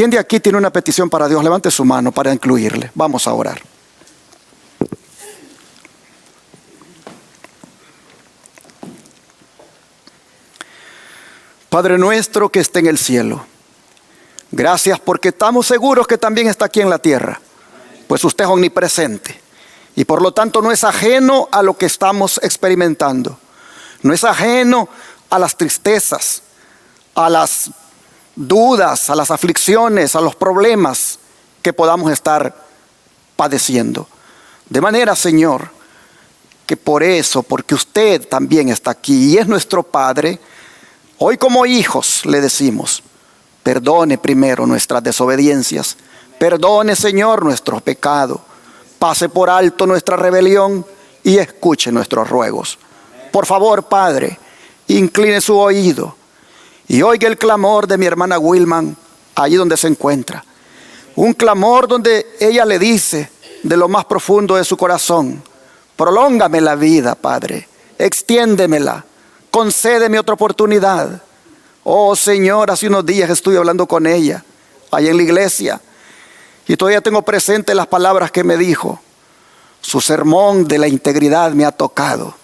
¿Quién de aquí tiene una petición para Dios? Levante su mano para incluirle. Vamos a orar. Padre nuestro que está en el cielo, gracias porque estamos seguros que también está aquí en la tierra, pues usted es omnipresente y por lo tanto no es ajeno a lo que estamos experimentando, no es ajeno a las tristezas, a las dudas, a las aflicciones, a los problemas que podamos estar padeciendo. De manera, Señor, que por eso, porque usted también está aquí y es nuestro Padre, hoy como hijos le decimos, perdone primero nuestras desobediencias, perdone, Señor, nuestro pecado, pase por alto nuestra rebelión y escuche nuestros ruegos. Por favor, Padre, incline su oído y oiga el clamor de mi hermana Wilman, allí donde se encuentra. Un clamor donde ella le dice de lo más profundo de su corazón, prolóngame la vida, Padre, extiéndemela. Concédeme otra oportunidad. Oh Señor, hace unos días estuve hablando con ella, allá en la iglesia, y todavía tengo presente las palabras que me dijo. Su sermón de la integridad me ha tocado,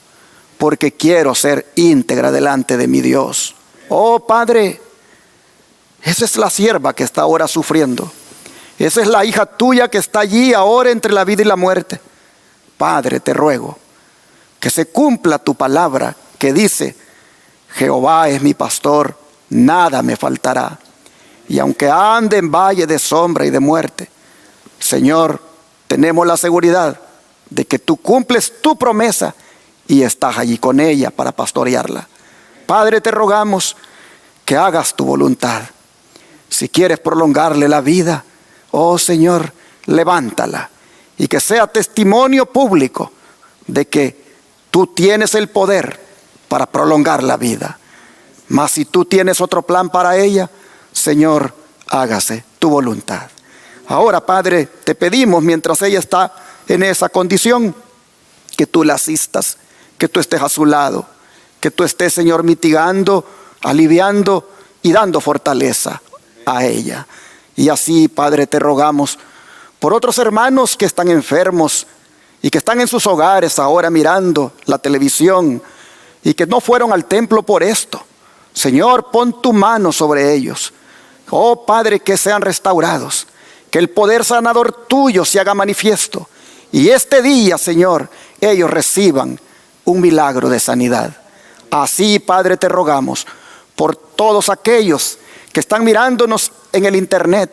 porque quiero ser íntegra delante de mi Dios. Oh Padre, esa es la sierva que está ahora sufriendo. Esa es la hija tuya que está allí ahora entre la vida y la muerte. Padre, te ruego que se cumpla tu palabra que dice, Jehová es mi pastor, nada me faltará. Y aunque ande en valle de sombra y de muerte, Señor, tenemos la seguridad de que tú cumples tu promesa y estás allí con ella para pastorearla. Padre, te rogamos que hagas tu voluntad. Si quieres prolongarle la vida, oh Señor, levántala y que sea testimonio público de que tú tienes el poder para prolongar la vida. Mas si tú tienes otro plan para ella, Señor, hágase tu voluntad. Ahora, Padre, te pedimos mientras ella está en esa condición, que tú la asistas, que tú estés a su lado, que tú estés, Señor, mitigando, aliviando y dando fortaleza a ella. Y así, Padre, te rogamos por otros hermanos que están enfermos y que están en sus hogares ahora mirando la televisión y que no fueron al templo por esto. Señor, pon tu mano sobre ellos. Oh Padre, que sean restaurados, que el poder sanador tuyo se haga manifiesto. Y este día, Señor, ellos reciban un milagro de sanidad. Así, Padre, te rogamos por todos aquellos que están mirándonos en el internet,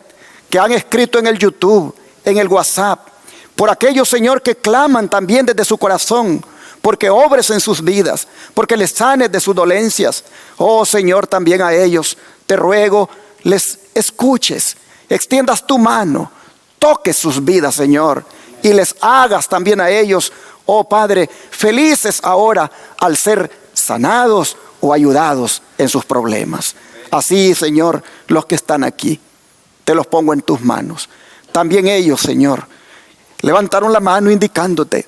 que han escrito en el YouTube, en el WhatsApp, por aquellos, Señor, que claman también desde su corazón, porque obres en sus vidas, porque les sanes de sus dolencias. Oh Señor, también a ellos te ruego, les escuches, extiendas tu mano, toques sus vidas, Señor, y les hagas también a ellos, oh Padre, felices ahora al ser sanados o ayudados en sus problemas. Así, Señor, los que están aquí, te los pongo en tus manos. También ellos, Señor, levantaron la mano indicándote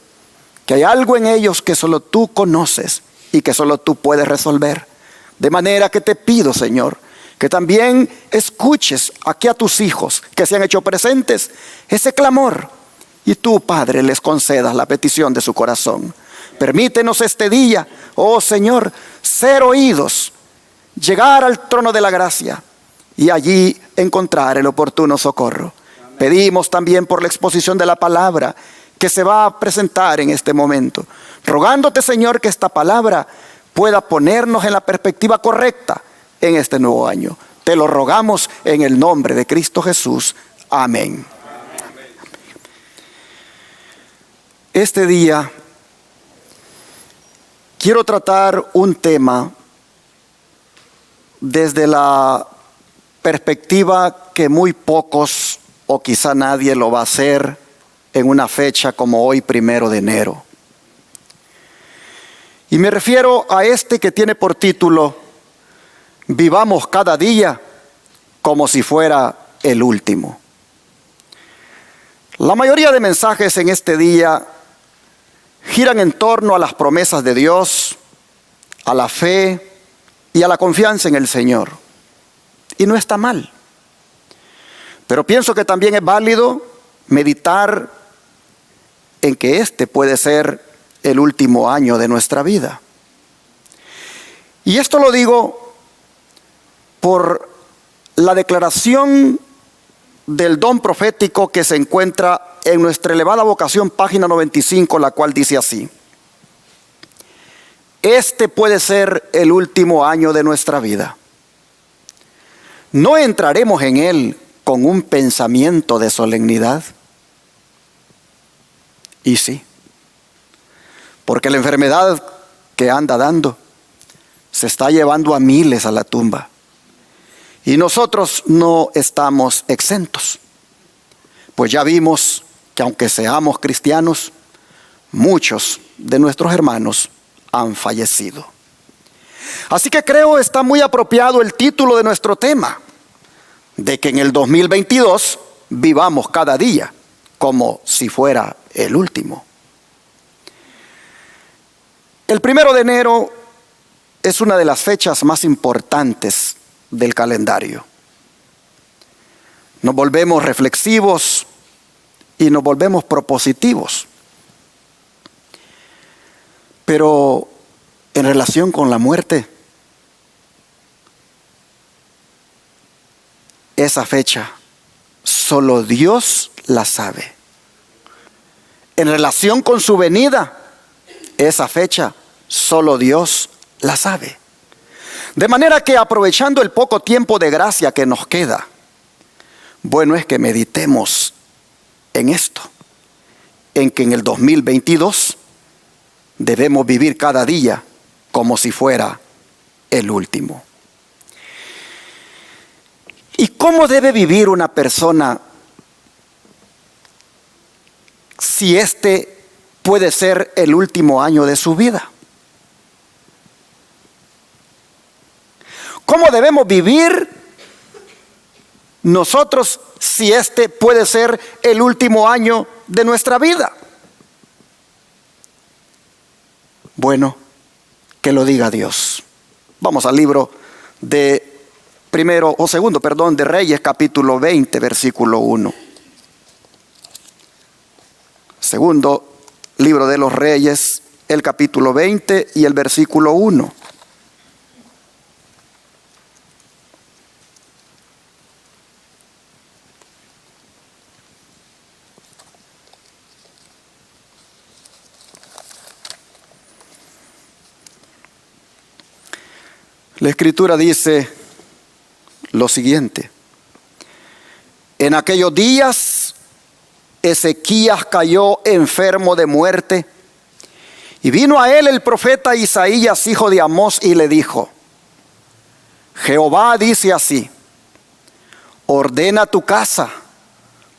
que hay algo en ellos que solo tú conoces y que solo tú puedes resolver. De manera que te pido, Señor, que también escuches aquí a tus hijos que se han hecho presentes ese clamor y tú, Padre, les concedas la petición de su corazón. Permítenos este día, oh Señor, ser oídos, llegar al trono de la gracia y allí encontrar el oportuno socorro. Pedimos también por la exposición de la palabra que se va a presentar en este momento, rogándote, Señor, que esta palabra pueda ponernos en la perspectiva correcta en este nuevo año. Te lo rogamos en el nombre de Cristo Jesús. Amén. Este día quiero tratar un tema desde la perspectiva que muy pocos o quizá nadie lo va a hacer en una fecha como hoy, 1 de enero. Y me refiero a este que tiene por título, Vivamos cada día como si fuera el último. La mayoría de mensajes en este día giran en torno a las promesas de Dios, a la fe y a la confianza en el Señor. Y no está mal. Pero pienso que también es válido meditar en que este puede ser el último año de nuestra vida. Y esto lo digo por la declaración del don profético que se encuentra en Nuestra Elevada Vocación, página 95, la cual dice así: este puede ser el último año de nuestra vida. ¿No entraremos en él con un pensamiento de solemnidad? Y sí, porque la enfermedad que anda dando se está llevando a miles a la tumba. Y nosotros no estamos exentos. Pues ya vimos que aunque seamos cristianos, muchos de nuestros hermanos han fallecido. Así que creo está muy apropiado el título de nuestro tema, de que en el 2022 vivamos cada día como si fuera el último. El 1 de enero es una de las fechas más importantes del calendario. Nos volvemos reflexivos y nos volvemos propositivos. Pero en relación con la muerte, esa fecha solo Dios la sabe. En relación con su venida, esa fecha solo Dios la sabe. De manera que, aprovechando el poco tiempo de gracia que nos queda, bueno es que meditemos en esto, en que en el 2022 debemos vivir cada día como si fuera el último. ¿Y cómo debe vivir una persona si este puede ser el último año de su vida? ¿Cómo debemos vivir nosotros si este puede ser el último año de nuestra vida? Bueno, que lo diga Dios. Vamos al libro de de Reyes, capítulo 20, versículo 1. Segundo libro de los Reyes, el capítulo 20 y el versículo 1. La Escritura dice lo siguiente: en aquellos días Ezequías cayó enfermo de muerte, y vino a él el profeta Isaías, hijo de Amós, y le dijo: Jehová dice así: ordena tu casa,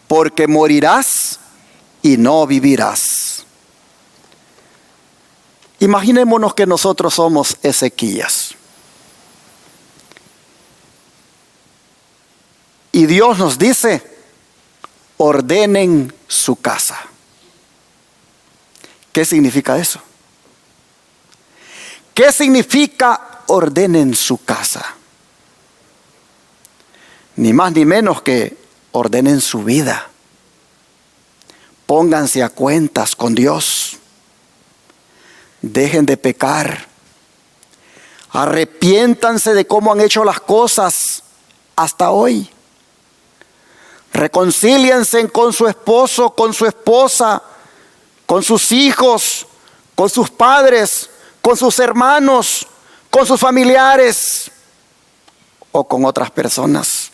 porque morirás y no vivirás. Imaginémonos que nosotros somos Ezequías. Y Dios nos dice: ordenen su casa. ¿Qué significa eso? ¿Qué significa ordenen su casa? Ni más ni menos que ordenen su vida. Pónganse a cuentas con Dios. Dejen de pecar. Arrepiéntanse de cómo han hecho las cosas hasta hoy. Reconcíliense con su esposo, con su esposa, con sus hijos, con sus padres, con sus hermanos, con sus familiares o con otras personas.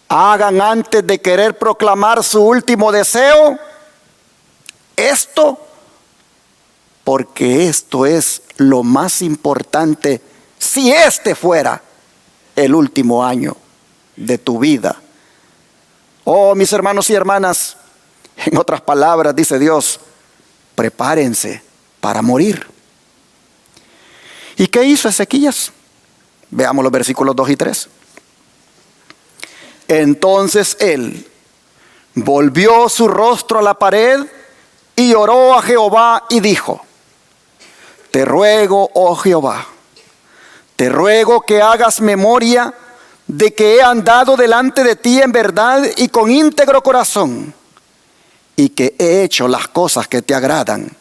Hagan antes de querer proclamar su último deseo esto, porque esto es lo más importante si este fuera el último año de tu vida. Oh, mis hermanos y hermanas, en otras palabras dice Dios: prepárense para morir. ¿Y qué hizo Ezequías? Veamos los versículos 2 y 3. Entonces él volvió su rostro a la pared y oró a Jehová y dijo: te ruego, oh Jehová, te ruego que hagas memoria de que he andado delante de ti en verdad y con íntegro corazón, y que he hecho las cosas que te agradan.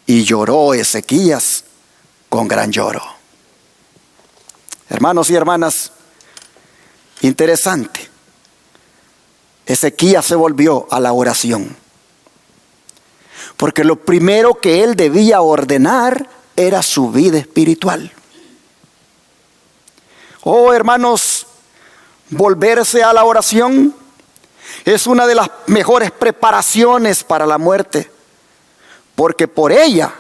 Y lloró Ezequías con gran lloro. Hermanos y hermanas, interesante. Ezequías se volvió a la oración, porque lo primero que él debía ordenar era su vida espiritual. Oh, hermanos, volverse a la oración es una de las mejores preparaciones para la muerte, porque por ella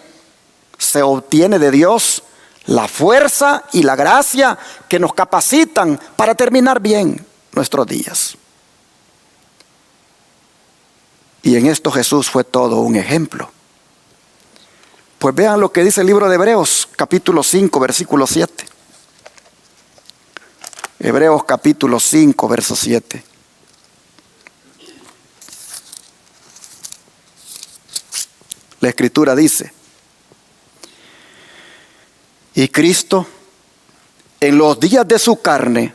se obtiene de Dios la fuerza y la gracia que nos capacitan para terminar bien nuestros días. Y en esto Jesús fue todo un ejemplo. Pues vean lo que dice el libro de Hebreos, capítulo 5, versículo 7. Hebreos capítulo 5, verso 7. La Escritura dice: y Cristo, en los días de su carne,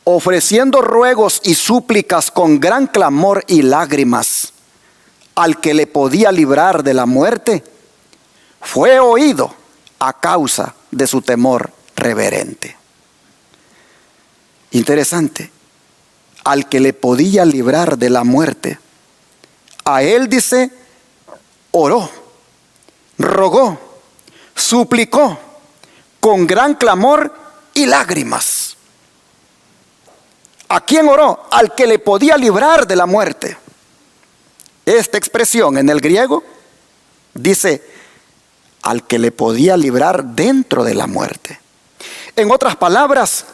ofreciendo ruegos y súplicas con gran clamor y lágrimas al que le podía librar de la muerte, fue oído a causa de su temor reverente. Interesante. Al que le podía librar de la muerte, a él, dice, oró, rogó, suplicó con gran clamor y lágrimas. ¿A quién oró? Al que le podía librar de la muerte. Esta expresión en el griego dice: al que le podía librar dentro de la muerte. En otras palabras,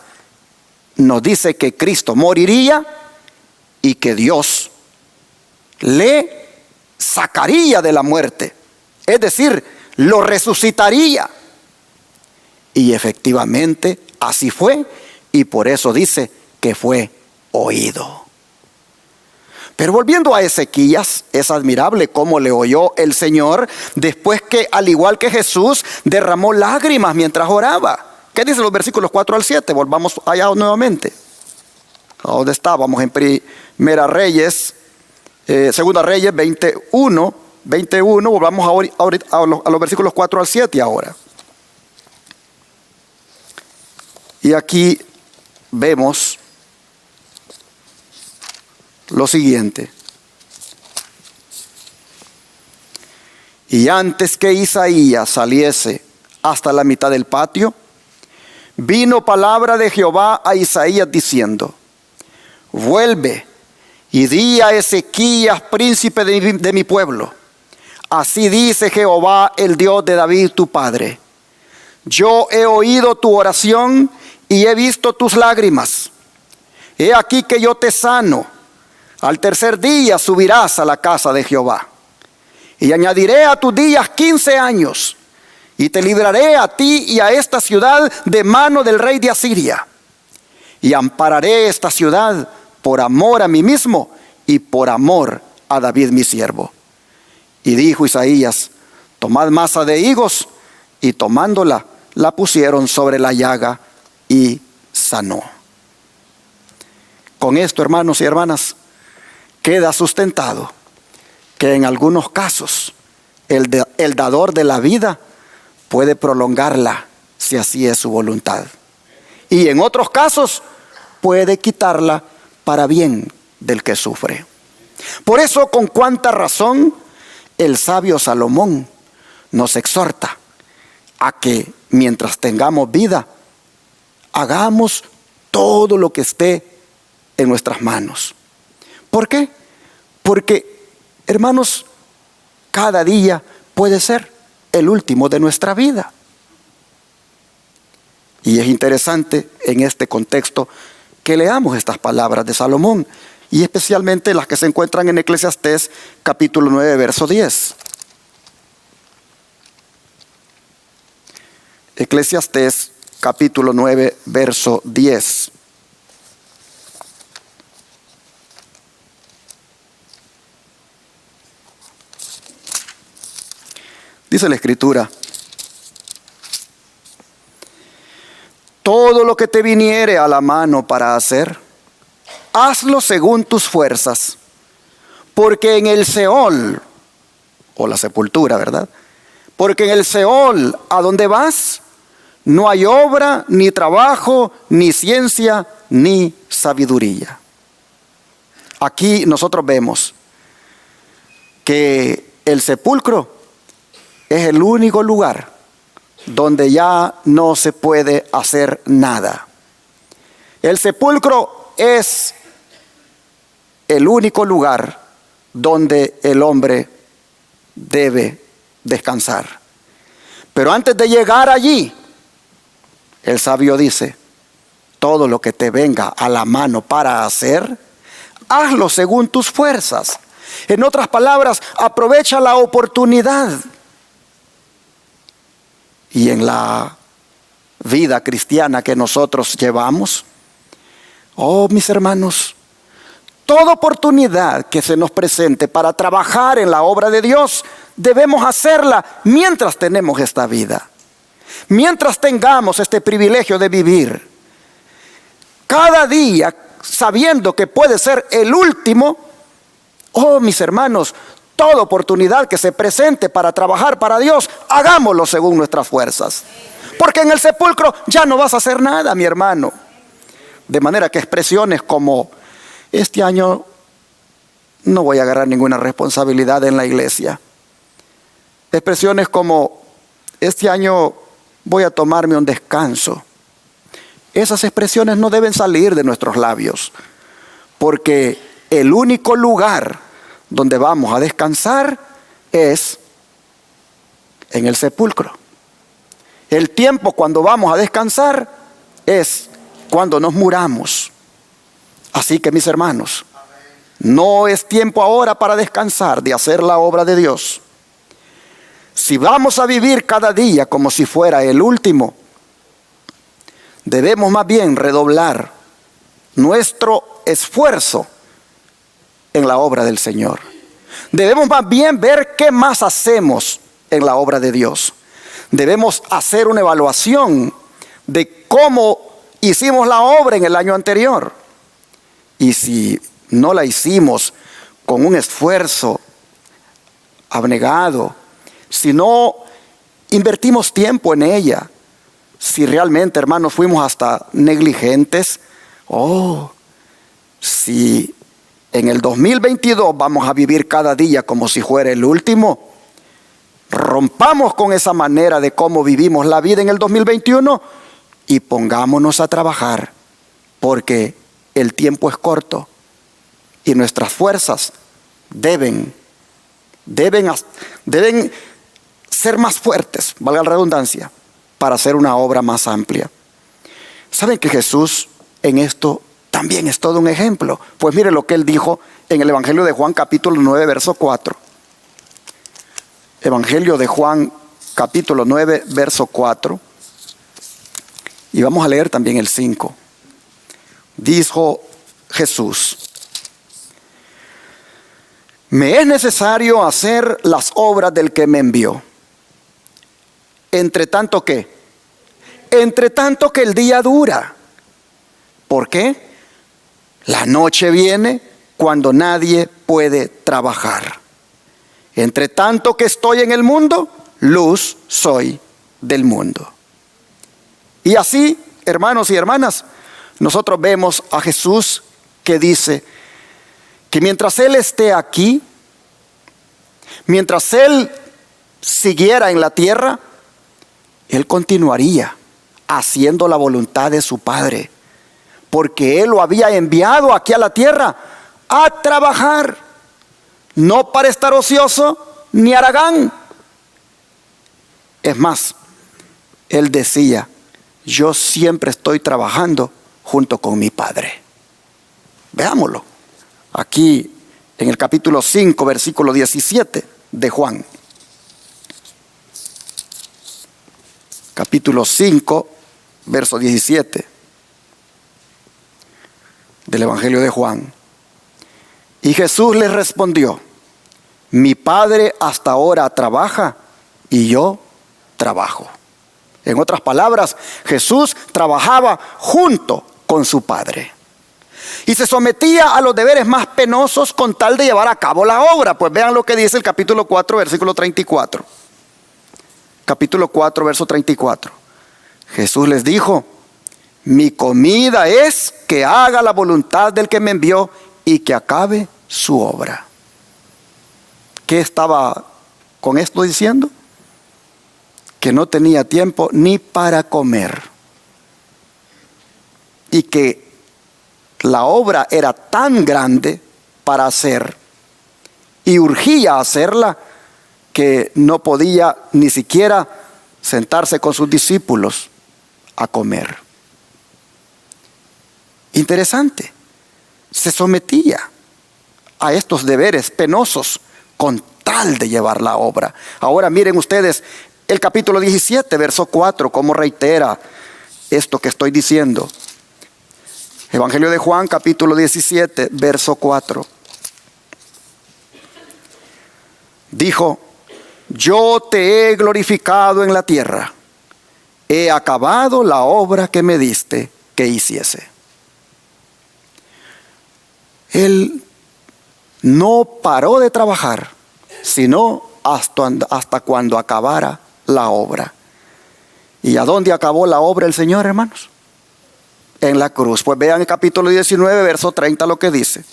nos dice que Cristo moriría y que Dios le sacaría de la muerte. Es decir, lo resucitaría. Y efectivamente así fue, y por eso dice que fue oído. Pero volviendo a Ezequías, es admirable cómo le oyó el Señor después que, al igual que Jesús, derramó lágrimas mientras oraba. ¿Qué dicen los versículos 4 al 7? Volvamos allá nuevamente. ¿A dónde estábamos? En Primera Reyes, Segunda Reyes 21, volvamos a los versículos 4 al 7 ahora. Y aquí vemos lo siguiente: y antes que Isaías saliese hasta la mitad del patio, vino palabra de Jehová a Isaías diciendo: vuelve y di a Ezequías, príncipe de mi pueblo, así dice Jehová, el Dios de David tu padre: yo he oído tu oración y he visto tus lágrimas. He aquí que yo te sano. Al tercer día subirás a la casa de Jehová. Y añadiré a tus días 15 años. Y te libraré a ti y a esta ciudad de mano del rey de Asiria. Y ampararé esta ciudad por amor a mí mismo y por amor a David mi siervo. Y dijo Isaías: tomad masa de higos. Y tomándola, la pusieron sobre la llaga y sanó. Con esto, hermanos y hermanas, queda sustentado que en algunos casos el dador de la vida puede prolongarla si así es su voluntad, y en otros casos puede quitarla para bien del que sufre. Por eso, con cuánta razón el sabio Salomón nos exhorta a que mientras tengamos vida hagamos todo lo que esté en nuestras manos. ¿Por qué? Porque, hermanos, cada día puede ser el último de nuestra vida. Y es interesante en este contexto que leamos estas palabras de Salomón, y especialmente las que se encuentran en Eclesiastés capítulo 9, verso 10. Eclesiastés capítulo 9, verso 10. Dice la Escritura: todo lo que te viniere a la mano para hacer, hazlo según tus fuerzas, porque en el Seol, o la sepultura, ¿verdad? Porque en el Seol, a donde vas, no hay obra, ni trabajo, ni ciencia, ni sabiduría. Aquí nosotros vemos que el sepulcro es el único lugar donde ya no se puede hacer nada. El sepulcro es el único lugar donde el hombre debe descansar. Pero antes de llegar allí, el sabio dice, todo lo que te venga a la mano para hacer, hazlo según tus fuerzas. En otras palabras, aprovecha la oportunidad. Y en la vida cristiana que nosotros llevamos, oh mis hermanos, toda oportunidad que se nos presente para trabajar en la obra de Dios, debemos hacerla mientras tenemos esta vida. Mientras tengamos este privilegio de vivir. Cada día, sabiendo que puede ser el último, oh mis hermanos, toda oportunidad que se presente para trabajar para Dios, hagámoslo según nuestras fuerzas. Porque en el sepulcro ya no vas a hacer nada, mi hermano. De manera que expresiones como, este año no voy a agarrar ninguna responsabilidad en la iglesia. Expresiones como, este año voy a tomarme un descanso. Esas expresiones no deben salir de nuestros labios, porque el único lugar donde vamos a descansar es en el sepulcro. El tiempo cuando vamos a descansar es cuando nos muramos. Así que mis hermanos, no es tiempo ahora para descansar de hacer la obra de Dios. Si vamos a vivir cada día como si fuera el último, debemos más bien redoblar nuestro esfuerzo en la obra del Señor. Debemos más bien ver qué más hacemos en la obra de Dios. Debemos hacer una evaluación de cómo hicimos la obra en el año anterior. Y si no la hicimos con un esfuerzo abnegado, si no invertimos tiempo en ella, si realmente, hermanos, fuimos hasta negligentes, si en el 2022 vamos a vivir cada día como si fuera el último, rompamos con esa manera de cómo vivimos la vida en el 2021 y pongámonos a trabajar, porque el tiempo es corto y nuestras fuerzas deben ser más fuertes, valga la redundancia, para hacer una obra más amplia. ¿Saben que Jesús en esto también es todo un ejemplo? Pues mire lo que él dijo en el Evangelio de Juan capítulo 9 verso 4. Evangelio de Juan capítulo 9 verso 4. Y vamos a leer también el 5. Dijo Jesús: me es necesario hacer las obras del que me envió. Entre tanto que el día dura. ¿Por qué? La noche viene cuando nadie puede trabajar. Entre tanto que estoy en el mundo, luz soy del mundo. Y así, hermanos y hermanas, nosotros vemos a Jesús que dice que mientras Él esté aquí, mientras Él siguiera en la tierra, Él continuaría haciendo la voluntad de su Padre, porque Él lo había enviado aquí a la tierra a trabajar, no para estar ocioso ni haragán. Es más, Él decía: yo siempre estoy trabajando junto con mi Padre. Veámoslo aquí en el capítulo 5 versículo 17 de Juan. Capítulo 5 verso 17 del Evangelio de Juan. Y Jesús les respondió: mi Padre hasta ahora trabaja y yo trabajo. En otras palabras, Jesús trabajaba junto con su Padre y se sometía a los deberes más penosos con tal de llevar a cabo la obra. Pues vean lo que dice el capítulo 4, versículo 34. Capítulo 4, verso 34. Jesús les dijo: mi comida es que haga la voluntad del que me envió y que acabe su obra. ¿Qué estaba con esto diciendo? Que no tenía tiempo ni para comer. Y que la obra era tan grande para hacer y urgía hacerla que no podía ni siquiera sentarse con sus discípulos a comer. Interesante. Se sometía a estos deberes penosos con tal de llevar la obra. Ahora miren ustedes el capítulo 17, verso 4, cómo reitera esto que estoy diciendo. Evangelio de Juan, capítulo 17, verso 4. Dijo: yo te he glorificado en la tierra, he acabado la obra que me diste que hiciese. Él no paró de trabajar, sino hasta cuando acabara la obra. ¿Y a dónde acabó la obra el Señor, hermanos? En la cruz. Pues vean el capítulo 19, verso 30 lo que dice.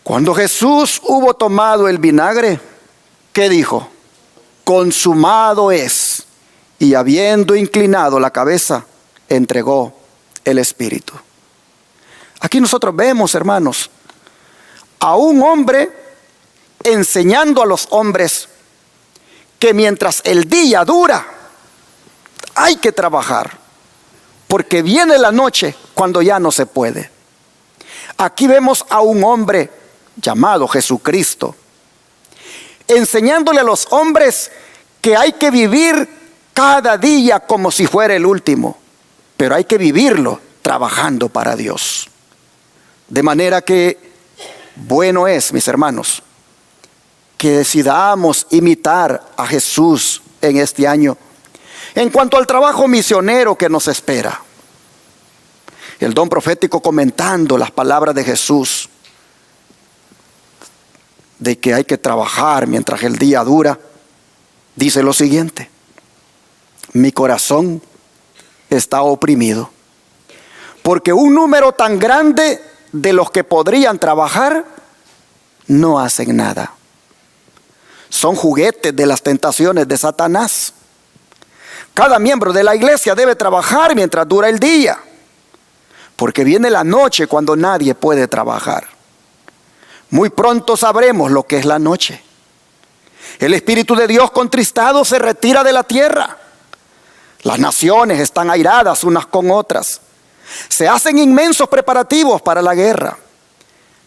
Cuando Jesús hubo tomado el vinagre, ¿qué dijo? Consumado es. Y habiendo inclinado la cabeza, entregó el Espíritu. Aquí nosotros vemos, hermanos, a un hombre enseñando a los hombres que mientras el día dura, hay que trabajar, porque viene la noche cuando ya no se puede. Aquí vemos a un hombre llamado Jesucristo, enseñándole a los hombres que hay que vivir cada día como si fuera el último, pero hay que vivirlo trabajando para Dios. De manera que bueno es, mis hermanos, que decidamos imitar a Jesús en este año en cuanto al trabajo misionero que nos espera. El don profético, comentando las palabras de Jesús de que hay que trabajar mientras el día dura, dice lo siguiente: mi corazón está oprimido, porque un número tan grande de los que podrían trabajar no hacen nada. Son juguetes de las tentaciones de Satanás. Cada miembro de la iglesia debe trabajar mientras dura el día, porque viene la noche cuando nadie puede trabajar. Muy pronto sabremos lo que es la noche. El Espíritu de Dios contristado se retira de la tierra. Las naciones están airadas unas con otras. Se hacen inmensos preparativos para la guerra.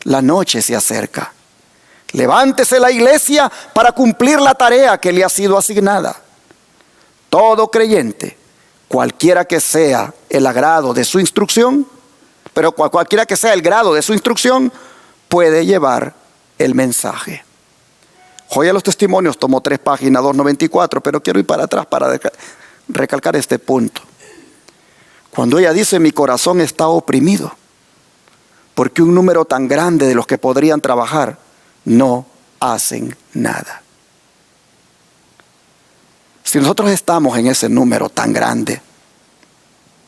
La noche se acerca. Levántese la iglesia para cumplir la tarea que le ha sido asignada. Todo creyente, cualquiera que sea el agrado de su instrucción, pero cualquiera que sea el grado de su instrucción, puede llevar el mensaje. Joya de los Testimonios tomó 3 páginas, 294, pero quiero ir para atrás para recalcar este punto. Cuando ella dice: mi corazón está oprimido, porque un número tan grande de los que podrían trabajar no hacen nada. Si nosotros estamos en ese número tan grande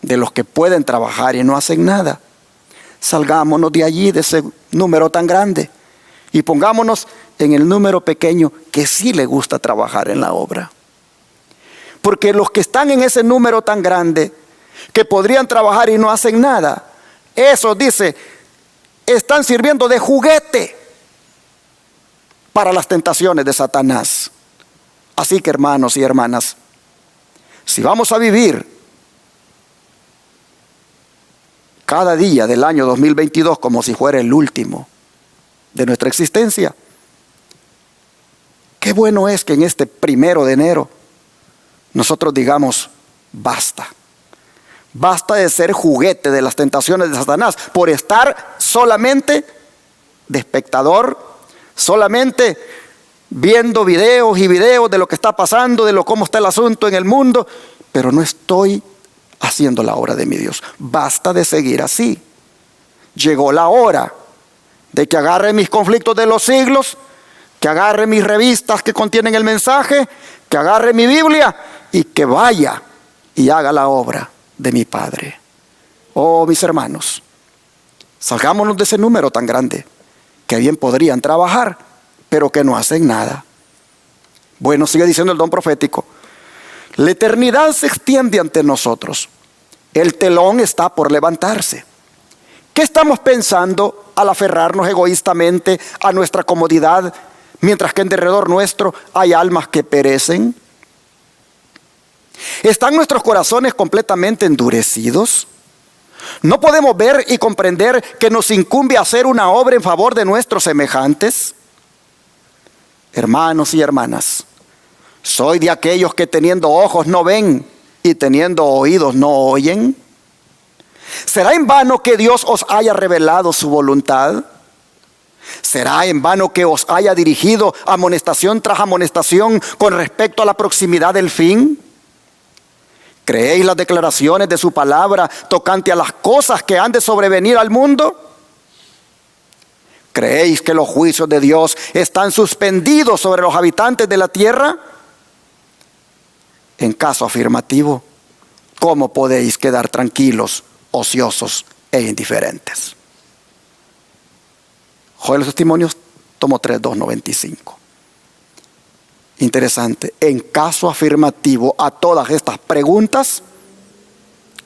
de los que pueden trabajar y no hacen nada, salgámonos de allí, de ese número tan grande, y pongámonos en el número pequeño que sí le gusta trabajar en la obra. Porque los que están en ese número tan grande, que podrían trabajar y no hacen nada, esos, dice, están sirviendo de juguete para las tentaciones de Satanás. Así que, hermanos y hermanas, si vamos a vivir cada día del año 2022 como si fuera el último de nuestra existencia, qué bueno es que en este 1 de enero nosotros digamos: basta. Basta de ser juguete de las tentaciones de Satanás por estar solamente de espectador, solamente viendo videos y videos de lo que está pasando, de cómo está el asunto en el mundo, pero no estoy haciendo la obra de mi Dios. Basta de seguir así. Llegó la hora de que agarre mis conflictos de los siglos, que agarre mis revistas que contienen el mensaje, que agarre mi Biblia y que vaya y haga la obra de mi Padre. Oh, mis hermanos, salgámonos de ese número tan grande, que bien podrían trabajar, pero que no hacen nada. Bueno, sigue diciendo el don profético. La eternidad se extiende ante nosotros. El telón está por levantarse. ¿Qué estamos pensando al aferrarnos egoístamente a nuestra comodidad, mientras que en derredor nuestro hay almas que perecen? ¿Están nuestros corazones completamente endurecidos? ¿No podemos ver y comprender que nos incumbe hacer una obra en favor de nuestros semejantes? Hermanos y hermanas, ¿soy de aquellos que teniendo ojos no ven y teniendo oídos no oyen? ¿Será en vano que Dios os haya revelado su voluntad? ¿Será en vano que os haya dirigido amonestación tras amonestación con respecto a la proximidad del fin? ¿Creéis las declaraciones de su palabra tocante a las cosas que han de sobrevenir al mundo? ¿Creéis que los juicios de Dios están suspendidos sobre los habitantes de la tierra? En caso afirmativo, ¿cómo podéis quedar tranquilos, ociosos e indiferentes? Joel, los Testimonios, tomo 3, 2, 95. Interesante. En caso afirmativo a todas estas preguntas,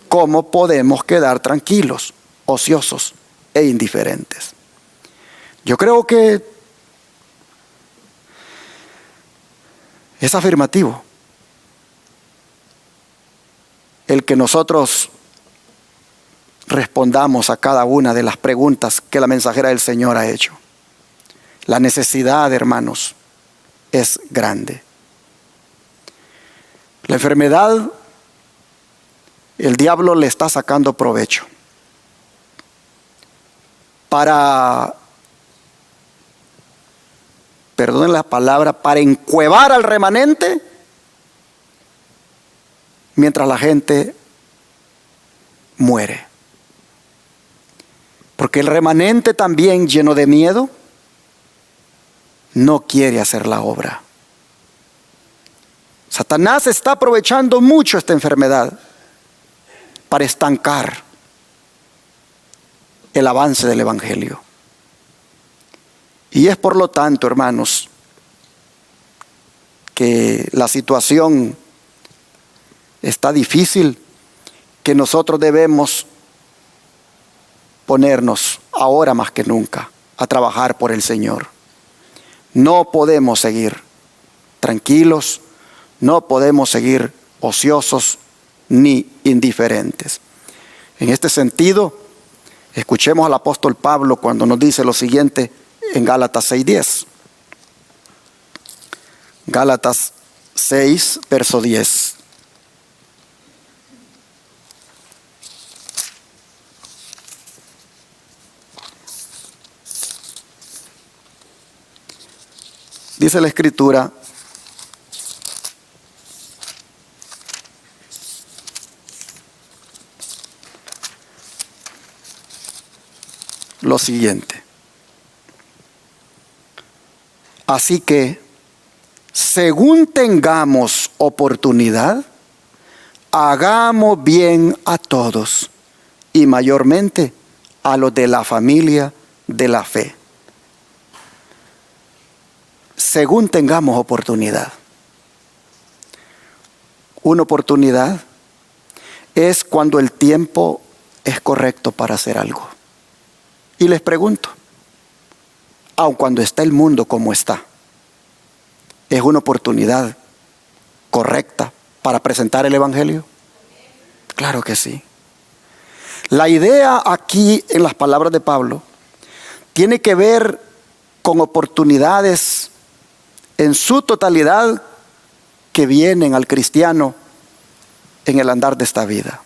¿cómo podemos quedar tranquilos, ociosos e indiferentes? Yo creo que es afirmativo el que nosotros respondamos a cada una de las preguntas que la mensajera del Señor ha hecho. La necesidad, hermanos, es grande. La enfermedad, el diablo le está sacando provecho para, perdonen la palabra, para encuevar al remanente mientras la gente muere. Porque el remanente también, lleno de miedo, no quiere hacer la obra. Satanás está aprovechando mucho esta enfermedad para estancar el avance del evangelio. Y es por lo tanto, hermanos, que la situación está difícil, que nosotros debemos ponernos ahora más que nunca a trabajar por el Señor. No podemos seguir tranquilos, no podemos seguir ociosos ni indiferentes. En este sentido, escuchemos al apóstol Pablo cuando nos dice lo siguiente en Gálatas 6:10. Gálatas 6, verso 10. Dice la Escritura: lo siguiente. Así que, según tengamos oportunidad, hagamos bien a todos, y mayormente a los de la familia de la fe. Según tengamos oportunidad. Una oportunidad es cuando el tiempo es correcto para hacer algo. Y les pregunto, aun cuando está el mundo como está, ¿es una oportunidad correcta para presentar el evangelio? Claro que sí. La idea aquí en las palabras de Pablo tiene que ver con oportunidades en su totalidad que vienen al cristiano en el andar de esta vida.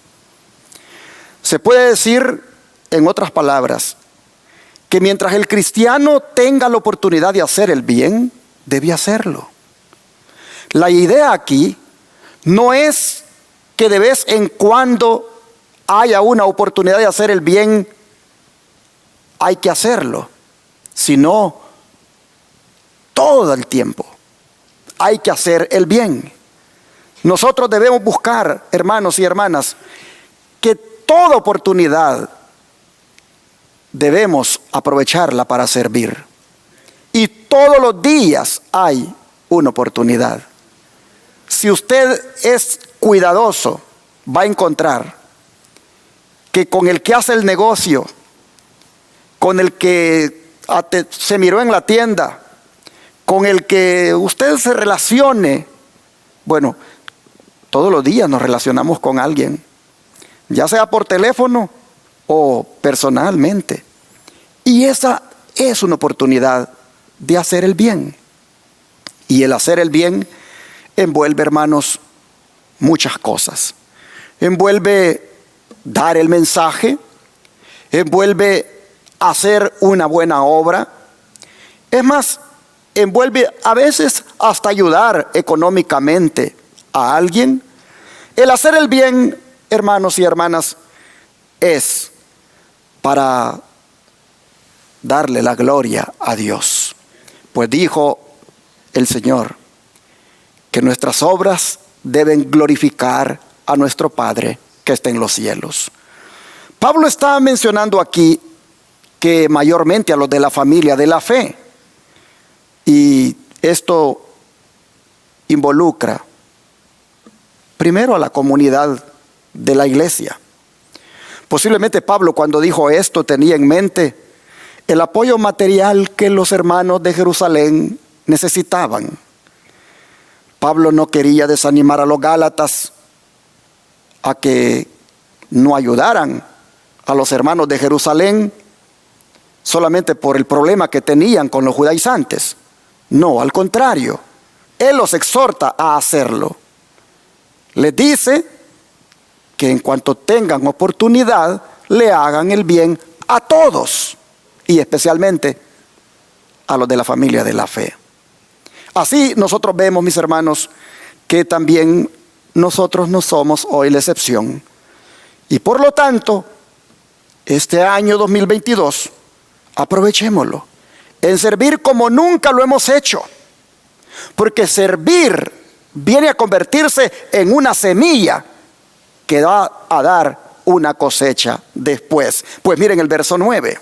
Se puede decir, en otras palabras, que mientras el cristiano tenga la oportunidad de hacer el bien, debe hacerlo. La idea aquí no es que de vez en cuando haya una oportunidad de hacer el bien, hay que hacerlo, sino todo el tiempo hay que hacer el bien. Nosotros debemos buscar, hermanos y hermanas, que toda oportunidad debemos aprovecharla para servir. Y todos los días hay una oportunidad. Si usted es cuidadoso, va a encontrar que con el que hace el negocio, con el que se miró en la tienda, con el que usted se relacione, bueno, todos los días nos relacionamos con alguien, ya sea por teléfono o personalmente. Y esa es una oportunidad de hacer el bien. Y el hacer el bien envuelve, hermanos, muchas cosas. Envuelve dar el mensaje, envuelve hacer una buena obra. Es más, envuelve a veces hasta ayudar económicamente a alguien. El hacer el bien, hermanos y hermanas, es para darle la gloria a Dios. Pues dijo el Señor que nuestras obras deben glorificar a nuestro Padre que está en los cielos. Pablo está mencionando aquí que mayormente a los de la familia de la fe, y esto involucra primero a la comunidad de la iglesia. Posiblemente Pablo, cuando dijo esto, tenía en mente el apoyo material que los hermanos de Jerusalén necesitaban. Pablo no quería desanimar a los gálatas a que no ayudaran a los hermanos de Jerusalén solamente por el problema que tenían con los judaizantes. No, al contrario, él los exhorta a hacerlo. Les dice que en cuanto tengan oportunidad, le hagan el bien a todos, y especialmente a los de la familia de la fe. Así nosotros vemos, mis hermanos, que también nosotros no somos hoy la excepción. Y por lo tanto, este año 2022, aprovechémoslo en servir como nunca lo hemos hecho. Porque servir viene a convertirse en una semilla que va a dar una cosecha después. Pues miren el verso 9.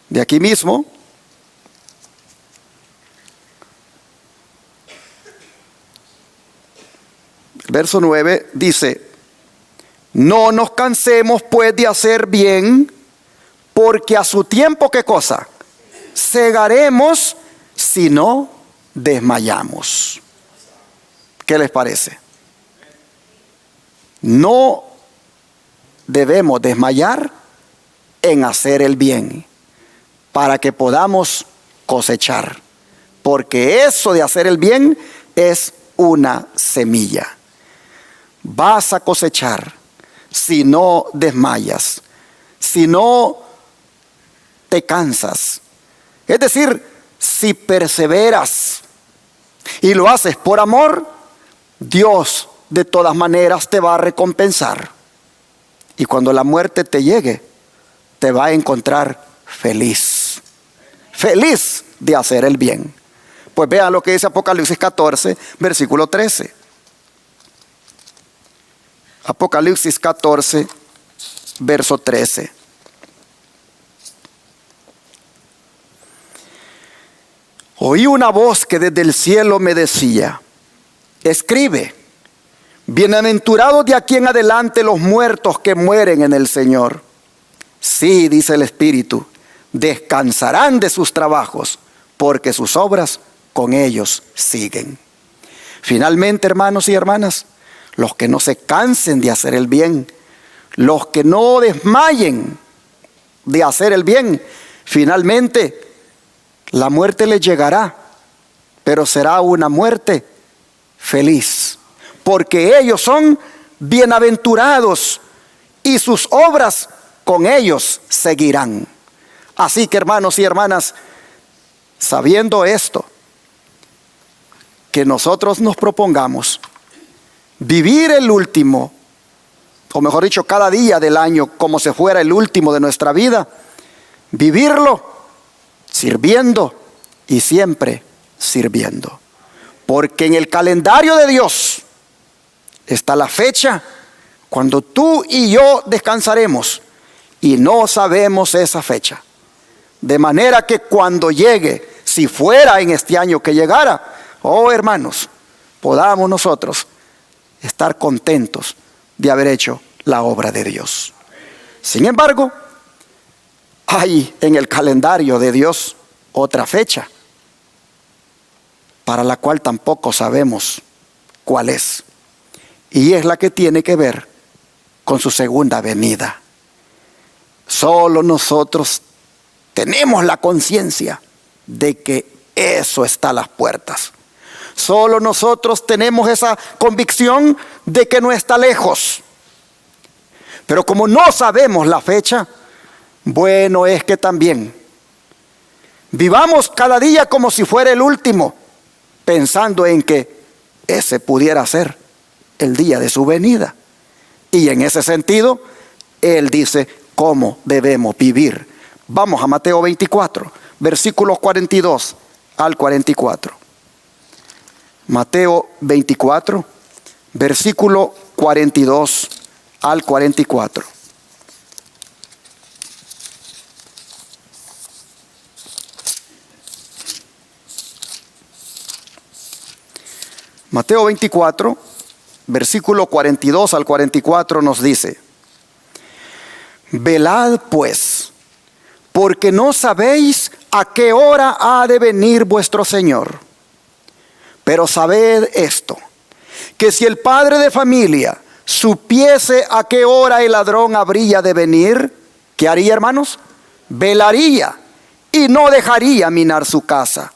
De aquí mismo. Verso 9 dice: no nos cansemos pues de hacer bien, porque a su tiempo, ¿qué cosa? Segaremos si no desmayamos. ¿Qué les parece? No debemos desmayar en hacer el bien para que podamos cosechar, porque eso de hacer el bien es una semilla. Vas a cosechar si no desmayas, si no te cansas. Es decir, si perseveras y lo haces por amor, Dios de todas maneras te va a recompensar. Y cuando la muerte te llegue, te va a encontrar feliz. Feliz de hacer el bien. Pues vean lo que dice Apocalipsis 14, versículo 13. Apocalipsis 14, verso 13. Oí una voz que desde el cielo me decía: escribe, bienaventurados de aquí en adelante los muertos que mueren en el Señor. Sí, dice el Espíritu, descansarán de sus trabajos, porque sus obras con ellos siguen. Finalmente, hermanos y hermanas, los que no se cansen de hacer el bien, los que no desmayen de hacer el bien, finalmente la muerte les llegará, pero será una muerte feliz, porque ellos son bienaventurados y sus obras con ellos seguirán. Así que, hermanos y hermanas, sabiendo esto, que nosotros nos propongamos vivir el último, o mejor dicho, cada día del año como si fuera el último de nuestra vida, vivirlo sirviendo y siempre sirviendo. Porque en el calendario de Dios está la fecha cuando tú y yo descansaremos y no sabemos esa fecha. De manera que cuando llegue, si fuera en este año que llegara, oh hermanos, podamos nosotros estar contentos de haber hecho la obra de Dios. Sin embargo, hay en el calendario de Dios otra fecha para la cual tampoco sabemos cuál es. Y es la que tiene que ver con su segunda venida. Solo nosotros tenemos la conciencia de que eso está a las puertas. Solo nosotros tenemos esa convicción de que no está lejos. Pero como no sabemos la fecha, bueno es que también vivamos cada día como si fuera el último, pensando en que ese pudiera ser el día de su venida. Y en ese sentido, Él dice cómo debemos vivir. Vamos a Mateo 24, versículos 42 al 44. Mateo 24, versículo 42 al 44. Mateo 24, versículo 42 al 44 nos dice: velad pues, porque no sabéis a qué hora ha de venir vuestro Señor. Pero sabed esto, que si el padre de familia supiese a qué hora el ladrón habría de venir, ¿qué haría, hermanos? Velaría y no dejaría minar su casa.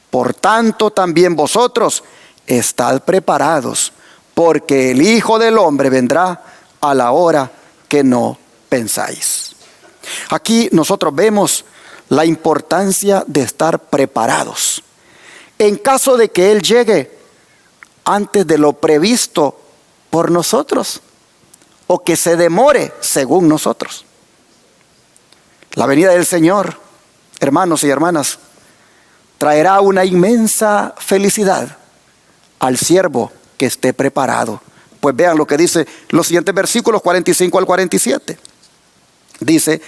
Por tanto, también vosotros estad preparados, porque el Hijo del Hombre vendrá a la hora que no pensáis. Aquí nosotros vemos la importancia de estar preparados en caso de que Él llegue antes de lo previsto por nosotros, o que se demore según nosotros. La venida del Señor, hermanos y hermanas, traerá una inmensa felicidad al siervo que esté preparado. Pues vean lo que dice los siguientes versículos 45 al 47. Dice: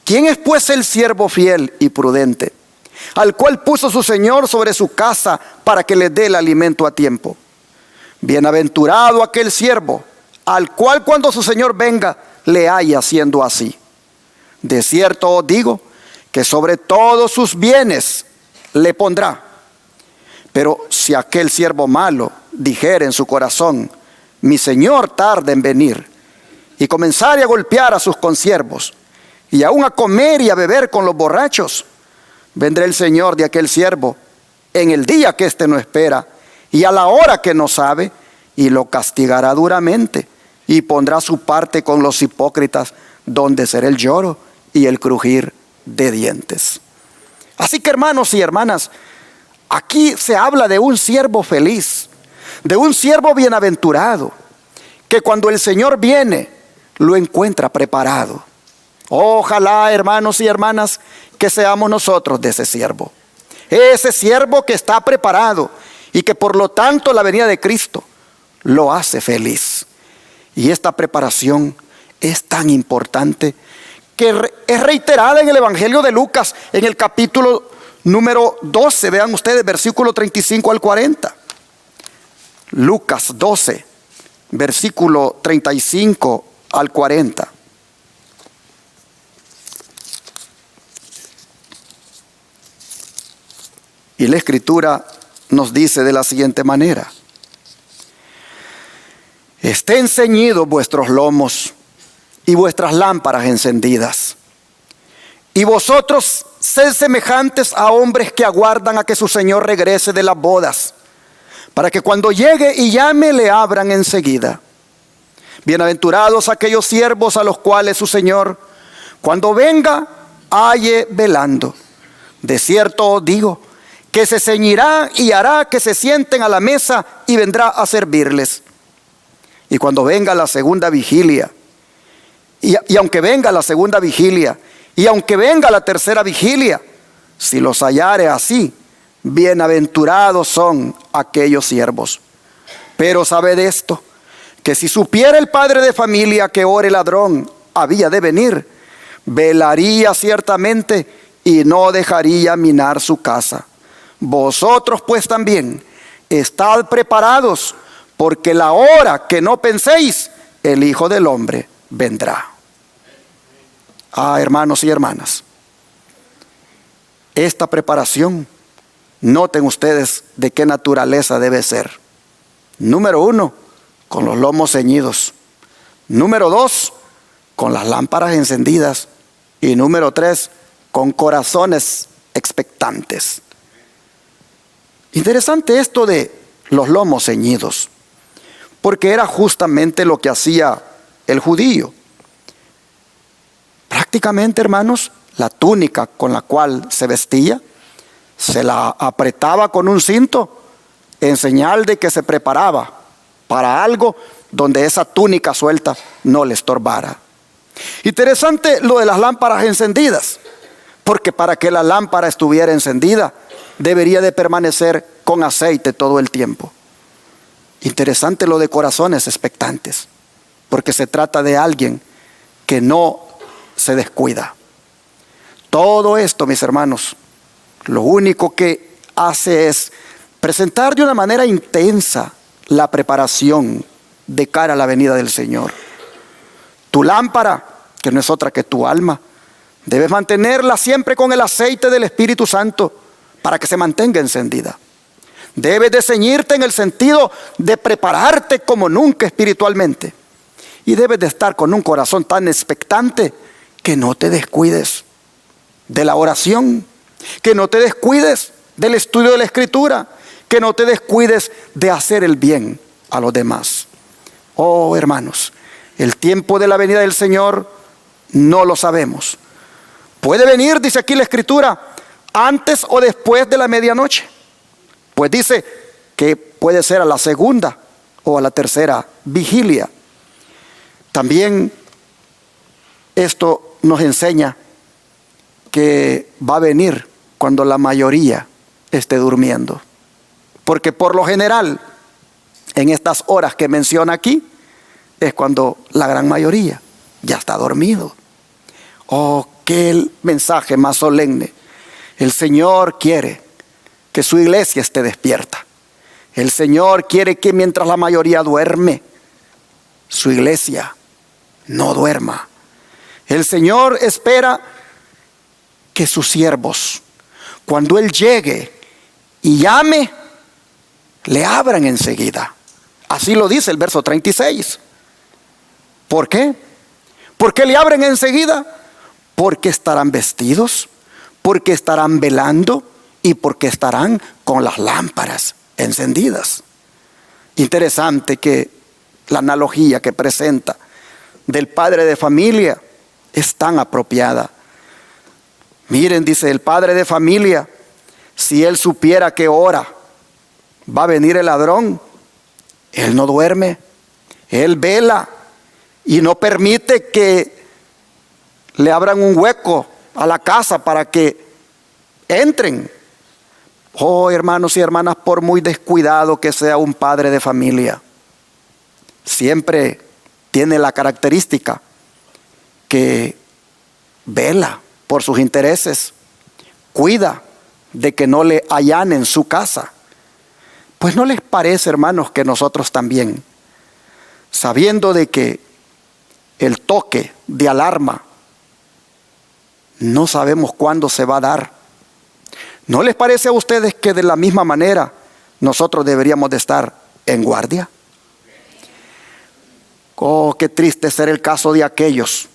¿quién es pues el siervo fiel y prudente, al cual puso su Señor sobre su casa para que le dé el alimento a tiempo? Bienaventurado aquel siervo, al cual cuando su Señor venga le haya haciendo así. De cierto os digo que sobre todos sus bienes le pondrá. Pero si aquel siervo malo dijere en su corazón: mi Señor tarda en venir, y comenzare a golpear a sus consiervos, y aún a comer y a beber con los borrachos, vendrá el Señor de aquel siervo en el día que éste no espera, y a la hora que no sabe, y lo castigará duramente, y pondrá su parte con los hipócritas, donde será el lloro y el crujir de dientes. Así que, hermanos y hermanas, aquí se habla de un siervo feliz, de un siervo bienaventurado, que cuando el Señor viene, lo encuentra preparado. Ojalá, hermanos y hermanas, que seamos nosotros de ese siervo que está preparado, y que por lo tanto la venida de Cristo lo hace feliz. Y esta preparación es tan importante que es reiterada en el Evangelio de Lucas, en el capítulo número 12, vean ustedes, versículo 35 al 40. Lucas 12, versículo 35 al 40. Y la Escritura nos dice de la siguiente manera: estén ceñidos vuestros lomos y vuestras lámparas encendidas. Y vosotros sed semejantes a hombres que aguardan a que su Señor regrese de las bodas, para que cuando llegue y llame le abran enseguida. Bienaventurados aquellos siervos a los cuales su Señor, cuando venga, halle velando. De cierto os digo, que se ceñirá y hará que se sienten a la mesa y vendrá a servirles. Y cuando venga la segunda vigilia, y aunque venga la segunda vigilia, y aunque venga la tercera vigilia, si los hallare así, bienaventurados son aquellos siervos. Pero sabed esto, que si supiera el padre de familia que hora el ladrón había de venir, velaría ciertamente y no dejaría minar su casa. Vosotros pues también estad preparados, porque la hora que no penséis, el Hijo del Hombre vendrá. Hermanos y hermanas, esta preparación, noten ustedes de qué naturaleza debe ser. Número 1, con los lomos ceñidos. Número 2, con las lámparas encendidas. Y número 3, con corazones expectantes. Interesante esto de los lomos ceñidos, porque era justamente lo que hacía el judío. Prácticamente, hermanos, la túnica con la cual se vestía, se la apretaba con un cinto en señal de que se preparaba para algo donde esa túnica suelta no le estorbara. Interesante lo de las lámparas encendidas, porque para que la lámpara estuviera encendida, debería de permanecer con aceite todo el tiempo. Interesante lo de corazones expectantes, porque se trata de alguien que no se descuida. Todo esto, mis hermanos, lo único que hace es presentar de una manera intensa la preparación de cara a la venida del Señor. Tu lámpara, que no es otra que tu alma, debes mantenerla siempre con el aceite del Espíritu Santo para que se mantenga encendida. Debes de ceñirte en el sentido de prepararte como nunca espiritualmente. Y debes de estar con un corazón tan expectante que no te descuides de la oración, que no te descuides del estudio de la Escritura, que no te descuides de hacer el bien a los demás. Oh, hermanos, el tiempo de la venida del Señor no lo sabemos. Puede venir, dice aquí la Escritura, antes o después de la medianoche. Pues dice que puede ser a la segunda o a la tercera vigilia. También esto nos enseña que va a venir cuando la mayoría esté durmiendo. Porque por lo general, en estas horas que menciona aquí, es cuando la gran mayoría ya está dormido. Oh, qué mensaje más solemne. El Señor quiere que su iglesia esté despierta. El Señor quiere que mientras la mayoría duerme, su iglesia no duerma. El Señor espera que sus siervos, cuando Él llegue y llame, le abran enseguida. Así lo dice el verso 36. ¿Por qué? ¿Por qué le abren enseguida? Porque estarán vestidos, porque estarán velando y porque estarán con las lámparas encendidas. Interesante que la analogía que presenta del padre de familia es tan apropiada. Miren, dice el padre de familia, si él supiera qué hora va a venir el ladrón, él no duerme, él vela y no permite que le abran un hueco a la casa para que entren. Oh, hermanos y hermanas, por muy descuidado que sea un padre de familia, siempre tiene la característica que vela por sus intereses, cuida de que no le allanen su casa. Pues ¿no les parece, hermanos, que nosotros también, sabiendo de que el toque de alarma no sabemos cuándo se va a dar, ¿no les parece a ustedes que de la misma manera nosotros deberíamos de estar en guardia? Oh, qué triste será el caso de aquellos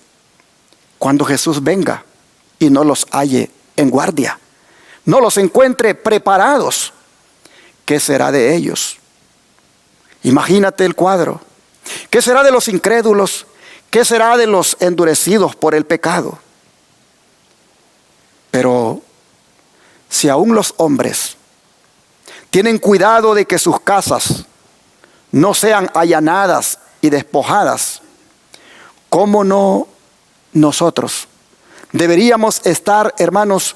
cuando Jesús venga y no los halle en guardia, no los encuentre preparados. ¿Qué será de ellos? Imagínate el cuadro. ¿Qué será de los incrédulos? ¿Qué será de los endurecidos por el pecado? Pero si aún los hombres tienen cuidado de que sus casas no sean allanadas y despojadas, ¿cómo no nosotros deberíamos estar, hermanos,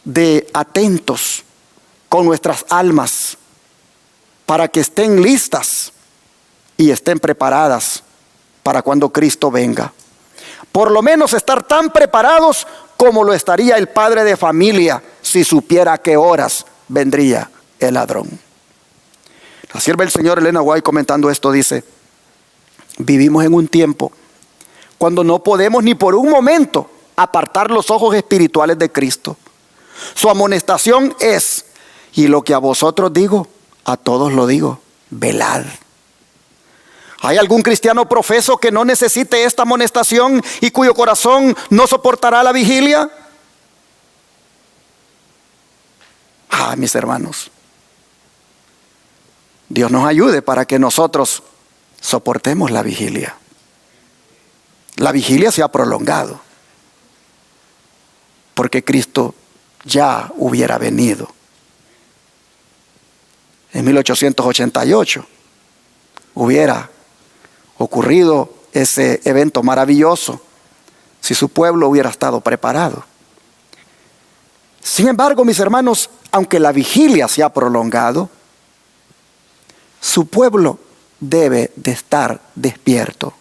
de atentos con nuestras almas para que estén listas y estén preparadas para cuando Cristo venga? Por lo menos estar tan preparados como lo estaría el padre de familia si supiera a qué horas vendría el ladrón. La sierva del Señor Elena White, comentando esto, dice: vivimos en un tiempo cuando no podemos ni por un momento apartar los ojos espirituales de Cristo. Su amonestación es: y lo que a vosotros digo, a todos lo digo, velad. ¿Hay algún cristiano profeso que no necesite esta amonestación y cuyo corazón no soportará la vigilia? Mis hermanos, Dios nos ayude para que nosotros soportemos la vigilia. La vigilia se ha prolongado porque Cristo ya hubiera venido. En 1888 hubiera ocurrido ese evento maravilloso si su pueblo hubiera estado preparado. Sin embargo, mis hermanos, aunque la vigilia se ha prolongado, su pueblo debe de estar despierto.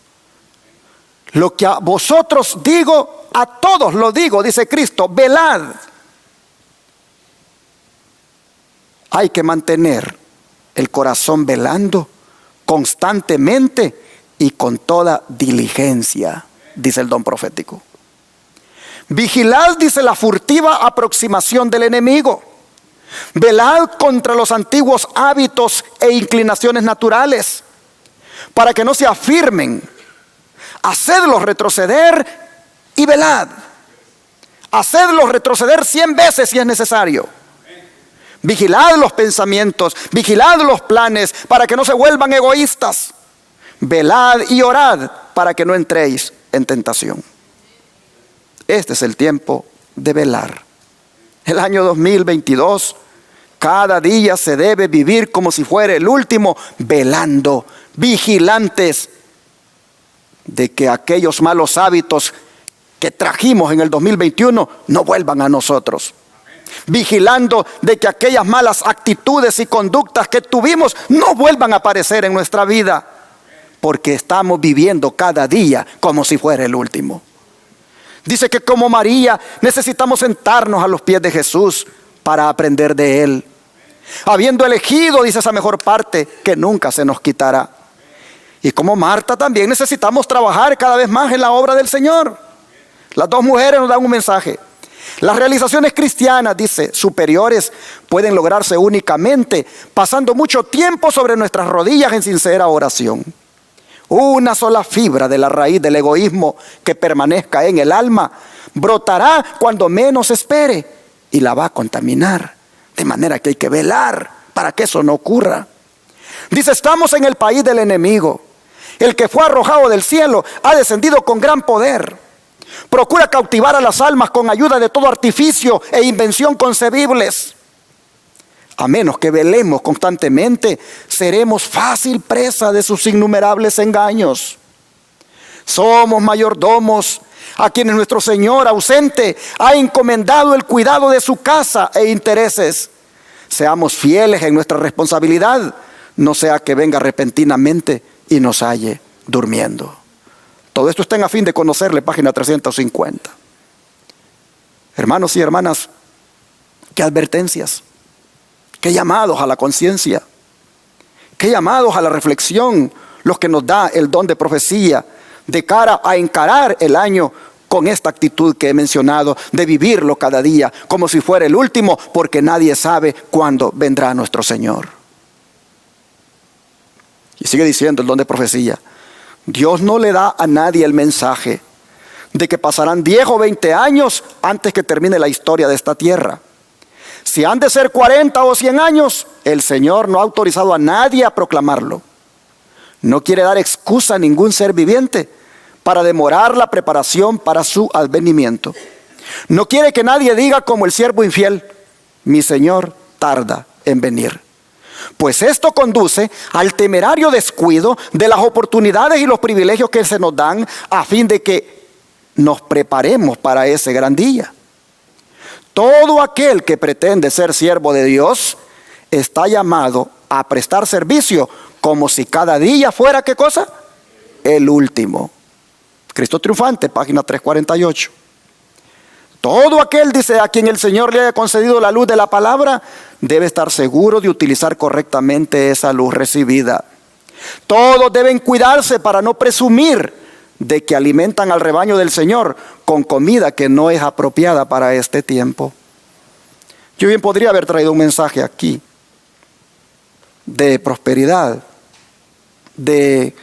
Lo que a vosotros digo, a todos lo digo, dice Cristo, velad. Hay que mantener el corazón velando constantemente y con toda diligencia, dice el don profético. Vigilad, dice, la furtiva aproximación del enemigo. Velad contra los antiguos hábitos e inclinaciones naturales, para que no se afirmen. Hacedlos retroceder y velad. Hacedlos retroceder 100 veces si es necesario. Vigilad los pensamientos, vigilad los planes, para que no se vuelvan egoístas. Velad y orad para que no entréis en tentación. Este es el tiempo de velar. El año 2022, cada día se debe vivir como si fuera el último, velando, vigilantes de que aquellos malos hábitos que trajimos en el 2021 no vuelvan a nosotros. Vigilando de que aquellas malas actitudes y conductas que tuvimos no vuelvan a aparecer en nuestra vida, porque estamos viviendo cada día como si fuera el último. Dice que como María necesitamos sentarnos a los pies de Jesús para aprender de Él, habiendo elegido, dice, esa mejor parte que nunca se nos quitará. Y como Marta también necesitamos trabajar cada vez más en la obra del Señor. Las dos mujeres nos dan un mensaje. Las realizaciones cristianas, dice, superiores pueden lograrse únicamente pasando mucho tiempo sobre nuestras rodillas en sincera oración. Una sola fibra de la raíz del egoísmo que permanezca en el alma brotará cuando menos espere y la va a contaminar. De manera que hay que velar para que eso no ocurra. Dice, estamos en el país del enemigo. El que fue arrojado del cielo ha descendido con gran poder. Procura cautivar a las almas con ayuda de todo artificio e invención concebibles. A menos que velemos constantemente, seremos fácil presa de sus innumerables engaños. Somos mayordomos a quienes nuestro Señor ausente ha encomendado el cuidado de su casa e intereses. Seamos fieles en nuestra responsabilidad, no sea que venga repentinamente y nos halle durmiendo. Todo esto está en a fin de conocerle, página 350. Hermanos y hermanas, qué advertencias, qué llamados a la conciencia, qué llamados a la reflexión los que nos da el don de profecía de cara a encarar el año con esta actitud que he mencionado, de vivirlo cada día como si fuera el último, porque nadie sabe cuándo vendrá nuestro Señor. Y sigue diciendo el don de profecía: Dios no le da a nadie el mensaje de que pasarán 10 o 20 años antes que termine la historia de esta tierra. Si han de ser 40 o 100 años, el Señor no ha autorizado a nadie a proclamarlo. No quiere dar excusa a ningún ser viviente para demorar la preparación para su advenimiento. No quiere que nadie diga como el siervo infiel: mi Señor tarda en venir. Pues esto conduce al temerario descuido de las oportunidades y los privilegios que se nos dan a fin de que nos preparemos para ese gran día. Todo aquel que pretende ser siervo de Dios está llamado a prestar servicio como si cada día fuera, ¿qué cosa? El último. Cristo triunfante, página 348. Todo aquel, dice, a quien el Señor le haya concedido la luz de la palabra, debe estar seguro de utilizar correctamente esa luz recibida. Todos deben cuidarse para no presumir de que alimentan al rebaño del Señor con comida que no es apropiada para este tiempo. Yo bien podría haber traído un mensaje aquí de prosperidad, de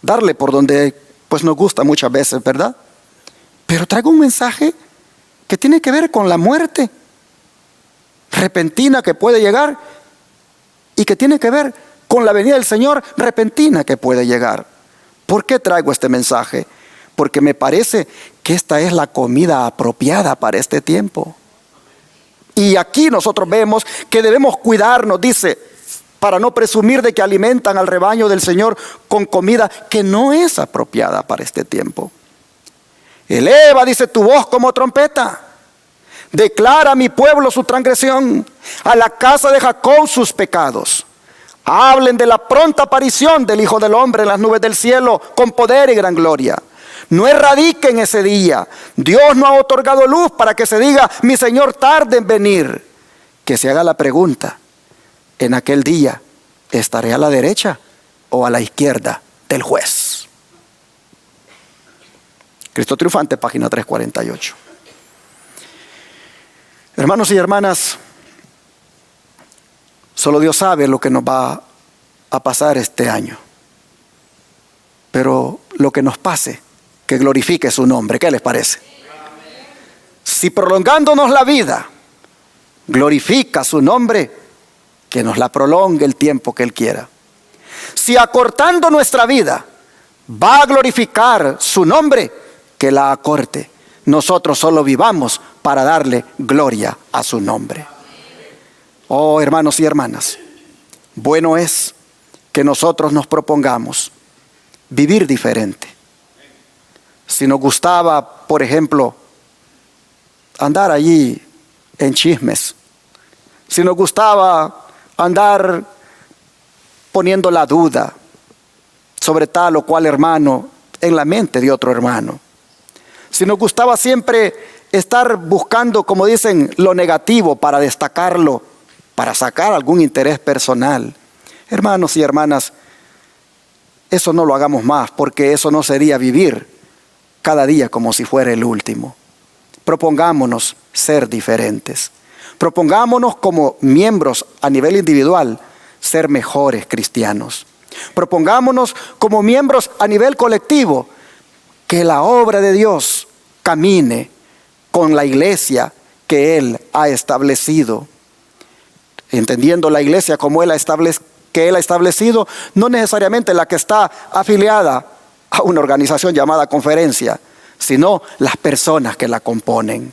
darle por donde pues nos gusta muchas veces, ¿verdad? Pero traigo un mensaje que tiene que ver con la muerte repentina que puede llegar y que tiene que ver con la venida del Señor repentina que puede llegar. ¿Por qué traigo este mensaje? Porque me parece que esta es la comida apropiada para este tiempo. Y aquí nosotros vemos que debemos cuidarnos, dice, para no presumir de que alimentan al rebaño del Señor con comida que no es apropiada para este tiempo. Eleva, dice, tu voz como trompeta. Declara a mi pueblo su transgresión, a la casa de Jacob sus pecados. Hablen de la pronta aparición del Hijo del Hombre en las nubes del cielo con poder y gran gloria. No erradiquen ese día. Dios no ha otorgado luz para que se diga, mi Señor tarde en venir. Que se haga la pregunta, en aquel día, ¿estaré a la derecha o a la izquierda del juez? Cristo triunfante, página 348. Hermanos y hermanas, solo Dios sabe lo que nos va a pasar este año. Pero lo que nos pase, que glorifique su nombre. ¿Qué les parece? Si prolongándonos la vida, glorifica su nombre, que nos la prolongue el tiempo que Él quiera. Si acortando nuestra vida, va a glorificar su nombre, que la acorte. Nosotros solo vivamos para darle gloria a su nombre. Oh, hermanos y hermanas, bueno es que nosotros nos propongamos vivir diferente. Si nos gustaba, por ejemplo, andar allí en chismes, si nos gustaba andar poniendo la duda sobre tal o cual hermano en la mente de otro hermano, si nos gustaba siempre estar buscando, como dicen, lo negativo para destacarlo, para sacar algún interés personal, hermanos y hermanas, eso no lo hagamos más, porque eso no sería vivir cada día como si fuera el último. Propongámonos ser diferentes. Propongámonos como miembros a nivel individual ser mejores cristianos. Propongámonos como miembros a nivel colectivo que la obra de Dios camine con la iglesia que Él ha establecido. Entendiendo la iglesia como que Él ha establecido, no necesariamente la que está afiliada a una organización llamada conferencia, sino las personas que la componen.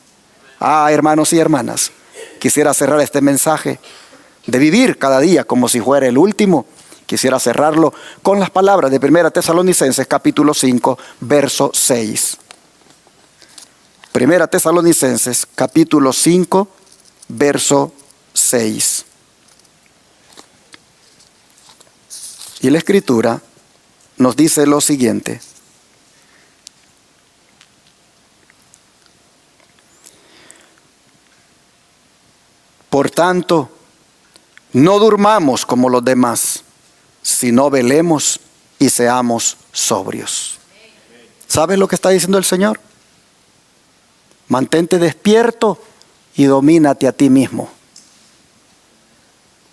Hermanos y hermanas, quisiera cerrar este mensaje de vivir cada día como si fuera el último. Quisiera cerrarlo con las palabras de 1 Tesalonicenses capítulo 5, verso 6. 1 Tesalonicenses capítulo 5, verso 6. Y la Escritura nos dice lo siguiente: por tanto, no durmamos como los demás, sino velemos y seamos sobrios. ¿Sabes lo que está diciendo el Señor? Mantente despierto y domínate a ti mismo.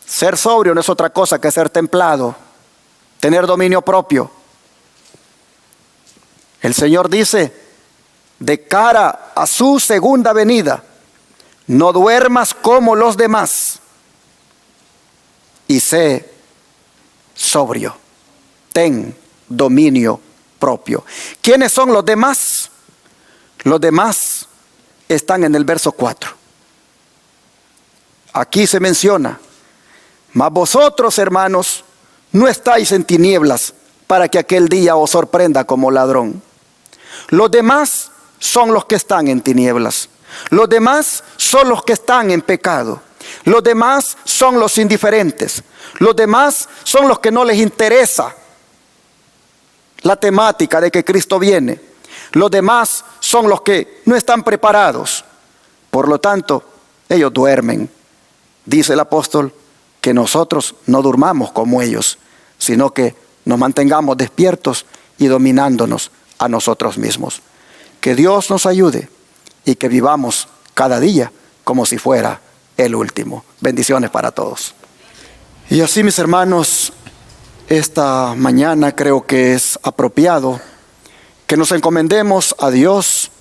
Ser sobrio no es otra cosa que ser templado, tener dominio propio. El Señor dice, de cara a su segunda venida, no duermas como los demás y sé sobrio, ten dominio propio. ¿Quiénes son los demás? Los demás están en el verso 4. Aquí se menciona: mas vosotros, hermanos, no estáis en tinieblas para que aquel día os sorprenda como ladrón. Los demás son los que están en tinieblas. Los demás son los que están en pecado. Los demás son los indiferentes. Los demás son los que no les interesa la temática de que Cristo viene. Los demás son los que no están preparados. Por lo tanto, ellos duermen. Dice el apóstol que nosotros no durmamos como ellos, sino que nos mantengamos despiertos y dominándonos a nosotros mismos. Que Dios nos ayude y que vivamos cada día como si fuera el último. Bendiciones para todos. Y así, mis hermanos, esta mañana creo que es apropiado que nos encomendemos a Dios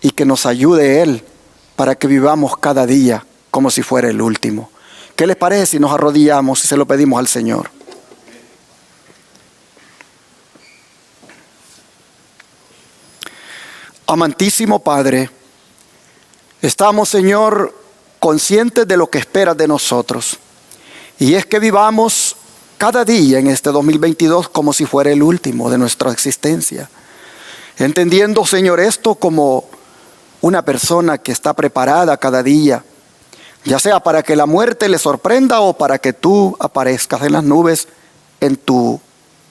y que nos ayude Él para que vivamos cada día como si fuera el último. ¿Qué les parece si nos arrodillamos y se lo pedimos al Señor? Amantísimo Padre, estamos, Señor, conscientes de lo que esperas de nosotros. Y es que vivamos cada día en este 2022 como si fuera el último de nuestra existencia. Entendiendo, Señor, esto como una persona que está preparada cada día, ya sea para que la muerte le sorprenda o para que tú aparezcas en las nubes en tu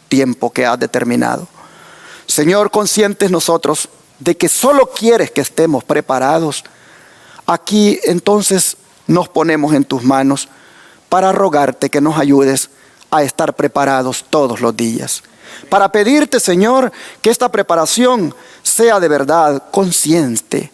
tiempo que has determinado. Señor, conscientes nosotros de que solo quieres que estemos preparados, aquí entonces nos ponemos en tus manos para rogarte que nos ayudes a estar preparados todos los días. Para pedirte, Señor, que esta preparación sea de verdad consciente,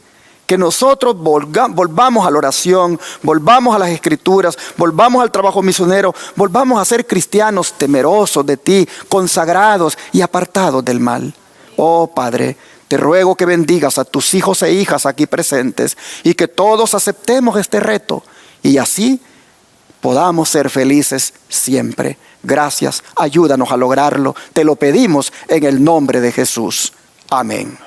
que nosotros volvamos a la oración, volvamos a las escrituras, volvamos al trabajo misionero, volvamos a ser cristianos temerosos de ti, consagrados y apartados del mal. Oh Padre, te ruego que bendigas a tus hijos e hijas aquí presentes y que todos aceptemos este reto y así podamos ser felices siempre. Gracias, ayúdanos a lograrlo. Te lo pedimos en el nombre de Jesús. Amén.